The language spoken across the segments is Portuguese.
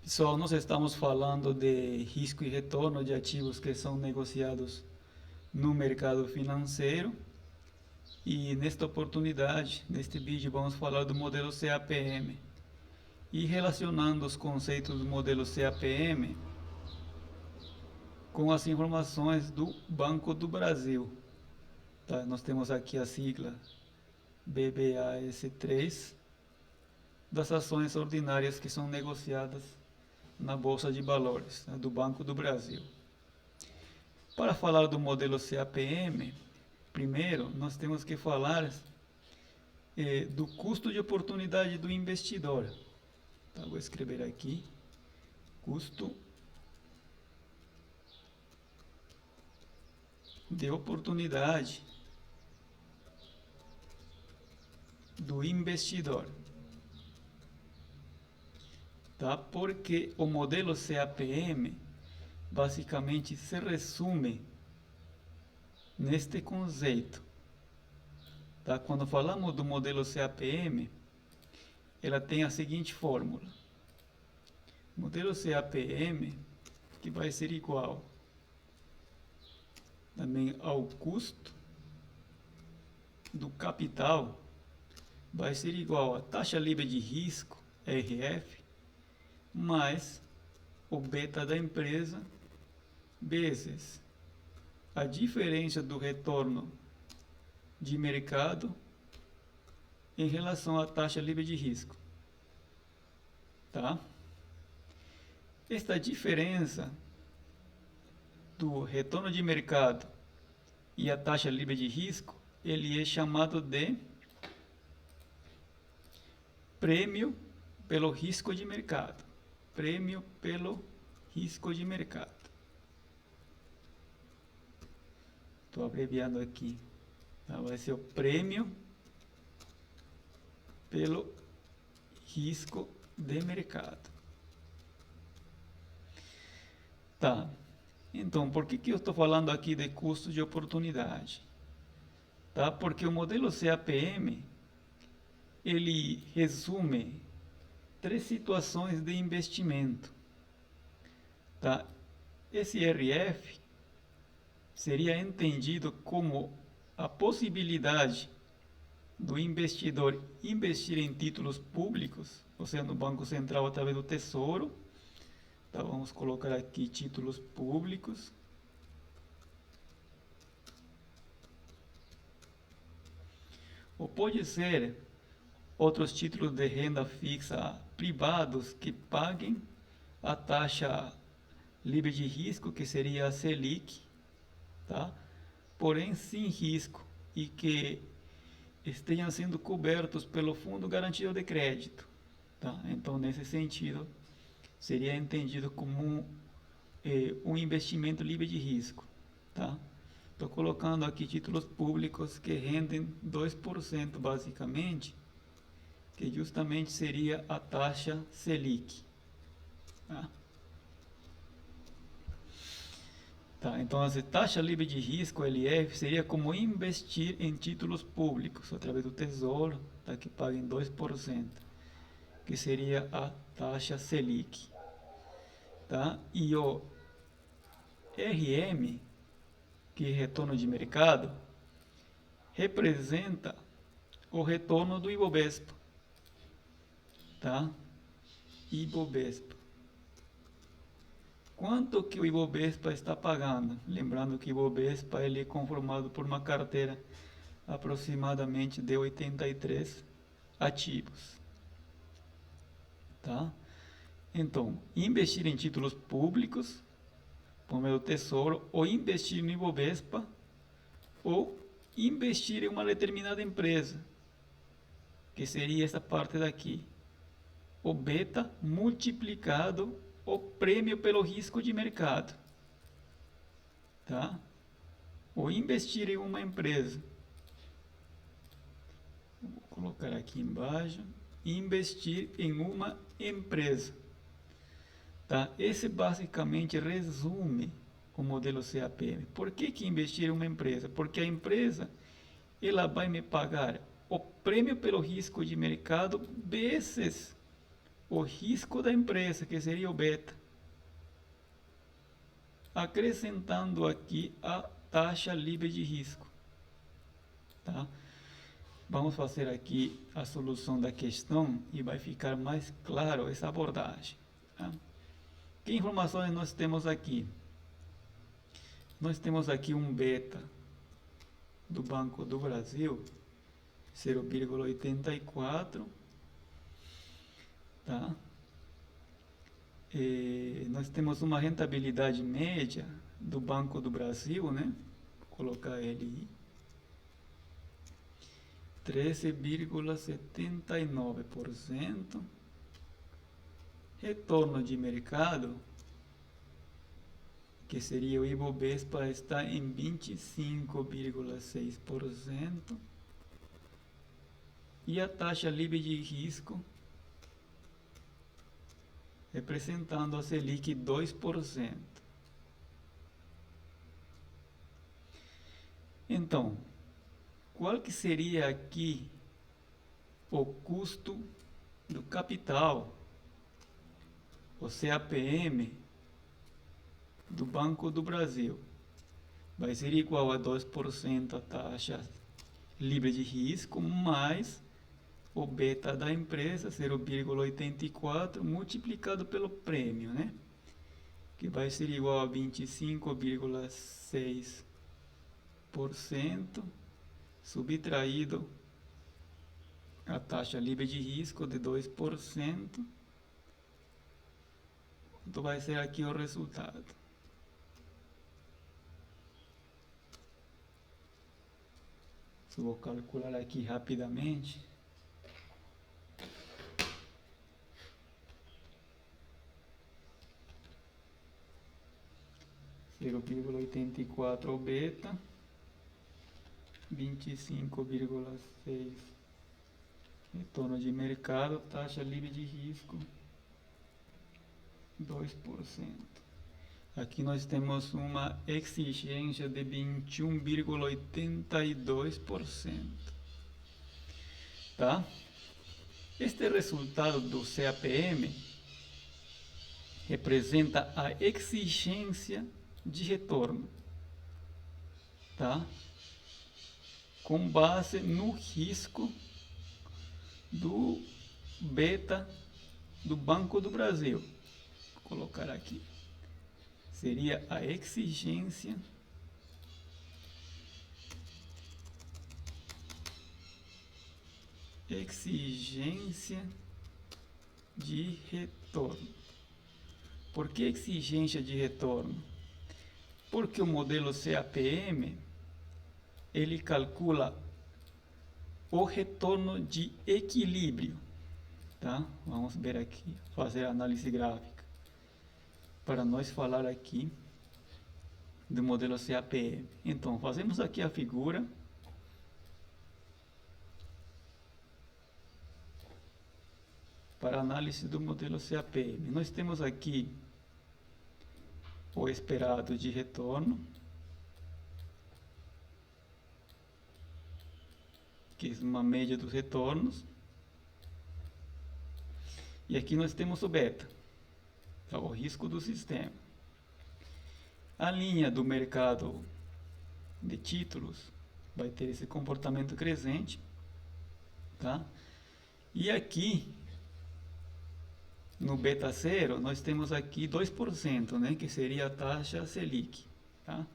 Pessoal, nós estamos falando de risco e retorno de ativos que são negociados no mercado financeiro. E nesta oportunidade, neste vídeo, vamos falar do modelo CAPM. E relacionando os conceitos do modelo CAPM com as informações do Banco do Brasil. Tá? Nós temos aqui a sigla BBAS3 das ações ordinárias que são negociadas na Bolsa de Valores, né, do Banco do Brasil. Para falar do modelo CAPM, primeiro nós temos que falar do custo de oportunidade do investidor. Tá, vou escrever aqui, custo de oportunidade do investidor. Tá? Porque o modelo CAPM basicamente se resume neste conceito. Tá? Quando falamos do modelo CAPM, ela tem a seguinte fórmula. O modelo CAPM que vai ser igual também ao custo do capital, vai ser igual a taxa livre de risco, RF, mais o beta da empresa, vezes a diferença do retorno de mercado em relação à taxa livre de risco. Tá? Esta diferença do retorno de mercado e a taxa livre de risco, ele é chamado de prêmio pelo risco de mercado. Prêmio pelo risco de mercado. Estou abreviando aqui. Tá? Vai ser o prêmio pelo risco de mercado. Tá. Então, por que eu estou falando aqui de custo de oportunidade? Tá? Porque o modelo CAPM, ele resume 3 situações de investimento. Tá? Esse RF seria entendido como a possibilidade do investidor investir em títulos públicos, ou seja, no Banco Central através do Tesouro. Tá, vamos colocar aqui títulos públicos. Ou pode ser outros títulos de renda fixa privados que paguem a taxa livre de risco, que seria a Selic, tá? Porém sem risco e que estejam sendo cobertos pelo Fundo Garantido de Crédito. Tá? Então, nesse sentido, seria entendido como um investimento livre de risco. Tá? Estou colocando aqui títulos públicos que rendem 2% basicamente, que justamente seria a taxa Selic. Tá? Tá, então, a taxa livre de risco, LF, seria como investir em títulos públicos através do Tesouro, tá, que paguem 2%, que seria a taxa Selic. Tá? E o RM, que é retorno de mercado, representa o retorno do Ibovespa. Tá? Ibovespa. Quanto que o Ibovespa está pagando? Lembrando que o Ibovespa ele é conformado por uma carteira aproximadamente de 83 ativos. Tá? Então, investir em títulos públicos, por meio do Tesouro, ou investir no Ibovespa, ou investir em uma determinada empresa, que seria essa parte daqui. O beta multiplicado o prêmio pelo risco de mercado. Tá? Ou investir em uma empresa. Vou colocar aqui embaixo. Investir em uma empresa. Tá? Esse basicamente resume o modelo CAPM. Por que investir em uma empresa? Porque a empresa ela vai me pagar o prêmio pelo risco de mercado vezes o risco da empresa, que seria o beta, acrescentando aqui a taxa livre de risco. Tá? Vamos fazer aqui a solução da questão e vai ficar mais claro essa abordagem. Tá? Que informações nós temos aqui? Nós temos aqui um beta do Banco do Brasil, 0,84, tá? E nós temos uma rentabilidade média do Banco do Brasil, né? Vou colocar ele aí. 13,79%. Retorno de mercado, que seria o Ibovespa, está em 25,6%. E a taxa livre de risco, representando a Selic 2%. Então, qual que seria aqui o custo do capital, o CAPM, do Banco do Brasil? Vai ser igual a 2% a taxa livre de risco, mais o beta da empresa, 0,84, multiplicado pelo prêmio, né? Que vai ser igual a 25,6%, subtraído a taxa livre de risco de 2%. Então vai ser aqui o resultado. Eu vou calcular aqui rapidamente. Zero vírgula 84 o beta, 25,6 retorno de mercado, taxa livre de risco 2%. Aqui nós temos uma exigência de 21,82%. Tá? Este resultado do CAPM representa a exigência de retorno, tá? Com base no risco do beta do Banco do Brasil. Vou colocar aqui. Seria a exigência de retorno. Por que exigência de retorno? Porque o modelo CAPM, ele calcula o retorno de equilíbrio, tá? Vamos ver aqui, fazer a análise gráfica, para nós falar aqui do modelo CAPM. Então, fazemos aqui a figura. Para análise do modelo CAPM, nós temos aqui o esperado de retorno, que é uma média dos retornos, e aqui nós temos o beta, tá? O risco do sistema. A linha do mercado de títulos vai ter esse comportamento crescente, tá? E aqui no beta zero, nós temos aqui 2%, né, que seria a taxa Selic, tá?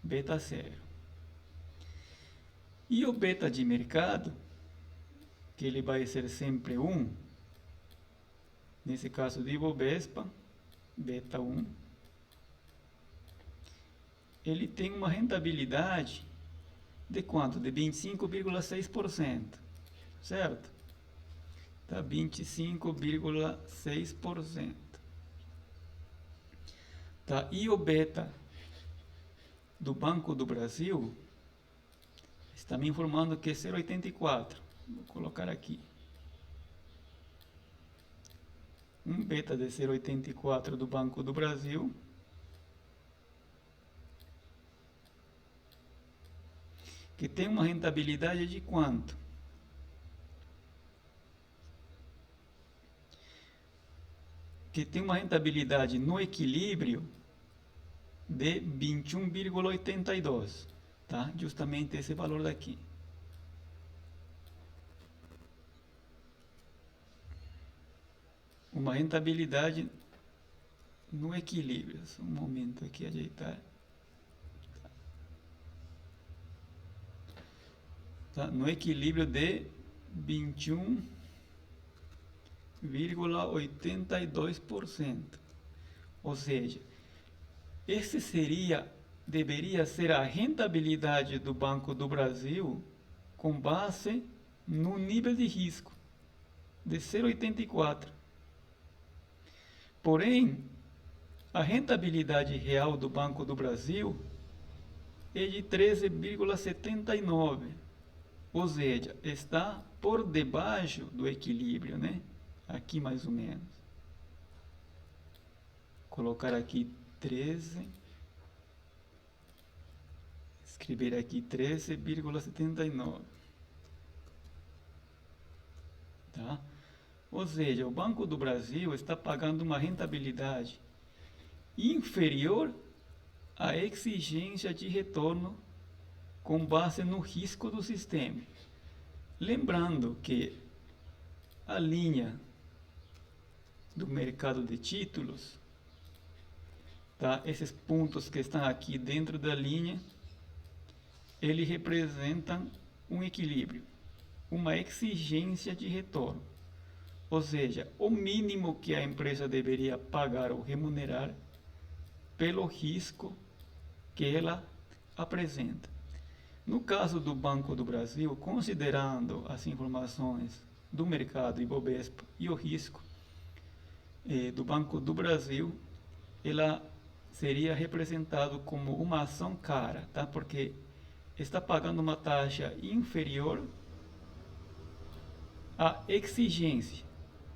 Beta zero. E o beta de mercado, que ele vai ser sempre 1, nesse caso de Ibovespa, beta 1, ele tem uma rentabilidade de quanto? De 25,6%, certo? Tá, 25,6%. Tá, e o beta do Banco do Brasil está me informando que é 0,84. Vou colocar aqui. Um beta de 0,84 do Banco do Brasil que tem uma rentabilidade de quanto? que tem uma rentabilidade no equilíbrio de 21,82, tá? Justamente esse valor daqui. Uma rentabilidade no equilíbrio. Só um momento aqui, ajeitar. Tá? No equilíbrio de 21,82%. Ou seja, esse deveria ser a rentabilidade do Banco do Brasil com base no nível de risco de 0,84. Porém, a rentabilidade real do Banco do Brasil é de 13,79. Ou seja, está por debaixo do equilíbrio, né? Aqui mais ou menos. Colocar aqui 13. Escrever aqui 13,79. Tá? Ou seja, o Banco do Brasil está pagando uma rentabilidade inferior à exigência de retorno com base no risco do sistema. Lembrando que a linha do mercado de títulos, tá? Esses pontos que estão aqui dentro da linha, eles representam um equilíbrio, uma exigência de retorno. Ou seja, o mínimo que a empresa deveria pagar ou remunerar pelo risco que ela apresenta. No caso do Banco do Brasil, considerando as informações do mercado Ibovespa e o risco do Banco do Brasil, ela seria representado como uma ação cara, tá? Porque está pagando uma taxa inferior à exigência,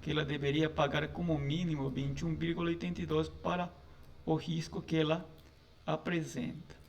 que ela deveria pagar como mínimo 21,82 para o risco que ela apresenta.